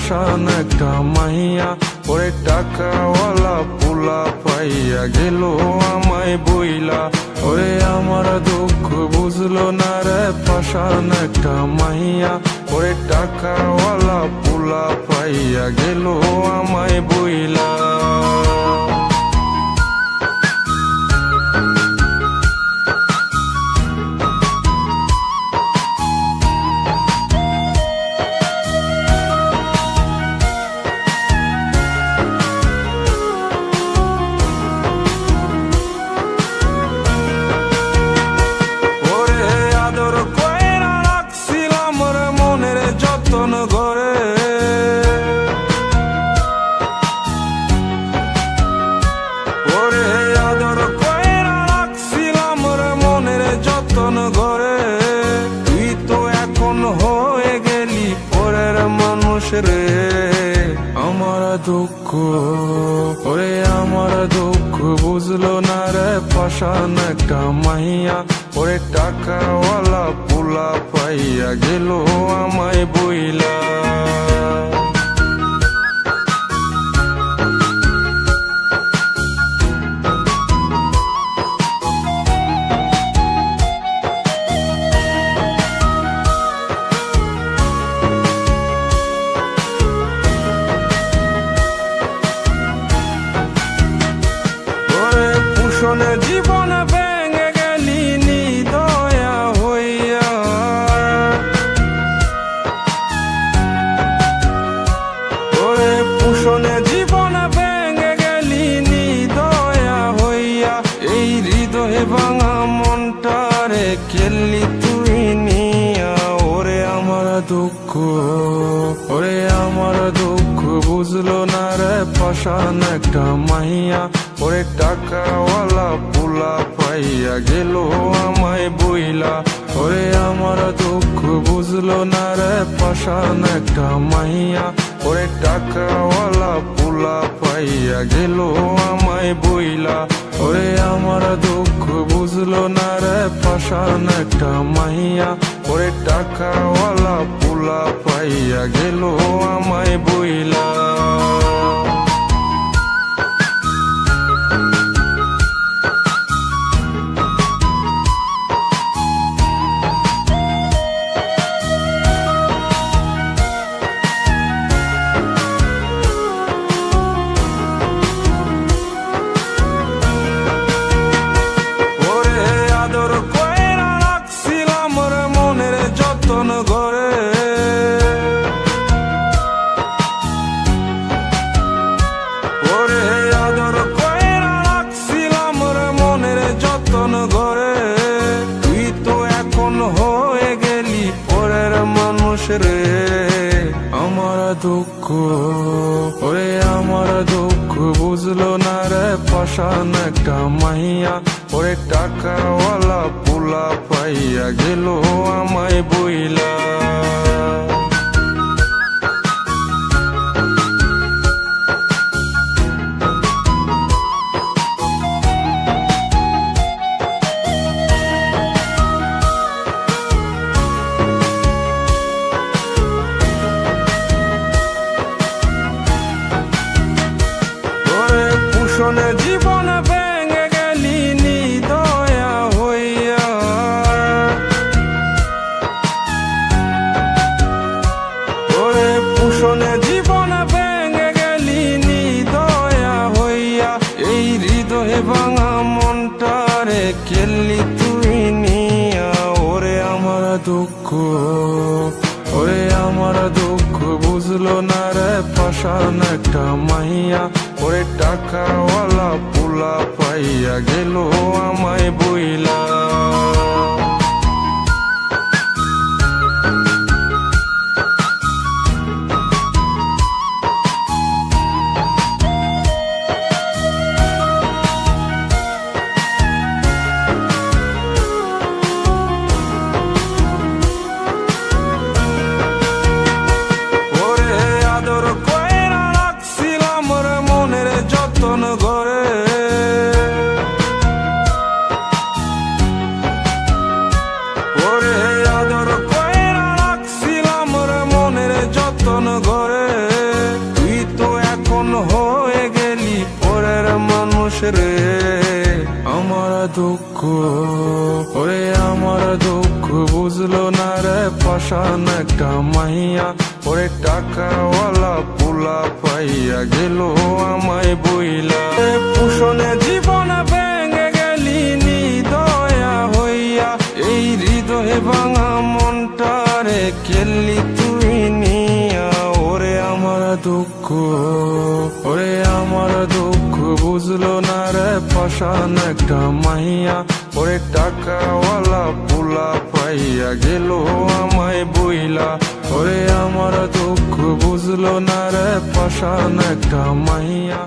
পাশান একটা মাইয়া, ওরে টাকাওয়ালা পোলা পাইয়া গেল আমায় বইলা। ওরে আমার দুঃখ বুঝলো না রে পাশান একটা মাইয়া, ওরে টাকাওয়ালা পোলা পাইয়া গেল আমায় বইলা। তুই তো এখন হয়ে গেলি পরের মানুষ রে, আমার দুঃখ ওরে আমার দুঃখ বুঝলো না রে পাশান একটা মাইয়া, ওরে টাকাওয়ালা পোলা পাইয়া গেল আমায় বইলা। জীবন ভেঙে গেলি নিদয়া হইয়া, ওরে পুষণে জীবন ভেঙে গেলি নিদয়া হইয়া। এই হৃদয়ে ভাঙা মনটারে খেললি তুই নিয়া, ওরে আমার দুঃখ ওরে আমার দুঃখ বুঝলো না রে পাশান একটা মাইয়া, ওরে টাকাওয়ালা পোলা পাইয়া গেল আমায় বইলা। ওরে আমার দুঃখ বুঝলো না রে পাশান একটা মাইয়া, ওরে টাকাওয়ালা পোলা পাইয়া গেল আমায় বইলা। ওরে আমার দুঃখ বুঝলো না রে পাশান একটা মাইয়া, ওরে টাকাওয়ালা পোলা পাইয়া গেল আমায় বইলা। তুই তো এখন হয়ে গেলি পরের মানুষ রে, আমার দুঃখ ওরে আমার দুঃখ বুঝলো না রে পাশান একটা মাইয়া, ওরে টাকাওয়ালা পোলা পাইয়া গেল আমায় বইলা। জীবন ভেঙে গেলি নিদয়া হইয়া, ওরে পুষণে জীবন ভেঙে গেলি নিদয়া হইয়া। এই হৃদয়ে ভাঙা মনটারে খেললি তুই নিয়া, ওরে আমার দুঃখ ওরে আমার দুঃখ বুঝলো না রে পাশান একটা মাইয়া, ওরে টাকাওয়ালা পোলা পাইয়া গেল আমায় বইলা। রে আমার দুঃখ, ওরে আমার দুঃখ বুঝলো না রে পাশান একটা মাইয়া, ওরে টাকাওয়ালা পোলা পাইয়া গেল আমায় বইলা। পুষণে জীবনে ভেঙে গেলি নিদয়া হইয়া, এই হৃদয়ে ভাঙা মনটারে কেলি তুই নিয়া। ওরে আমার দুঃখ, ওরে আমার দুঃখ বুঝলো না রে পাশান একটা মাইয়া, ওরে টাকাওয়ালা পোলা পাইয়া গেল আমায় বইলা। ওরে আমার দুঃখ বুঝলো না রে পাশান একটা মাইয়া।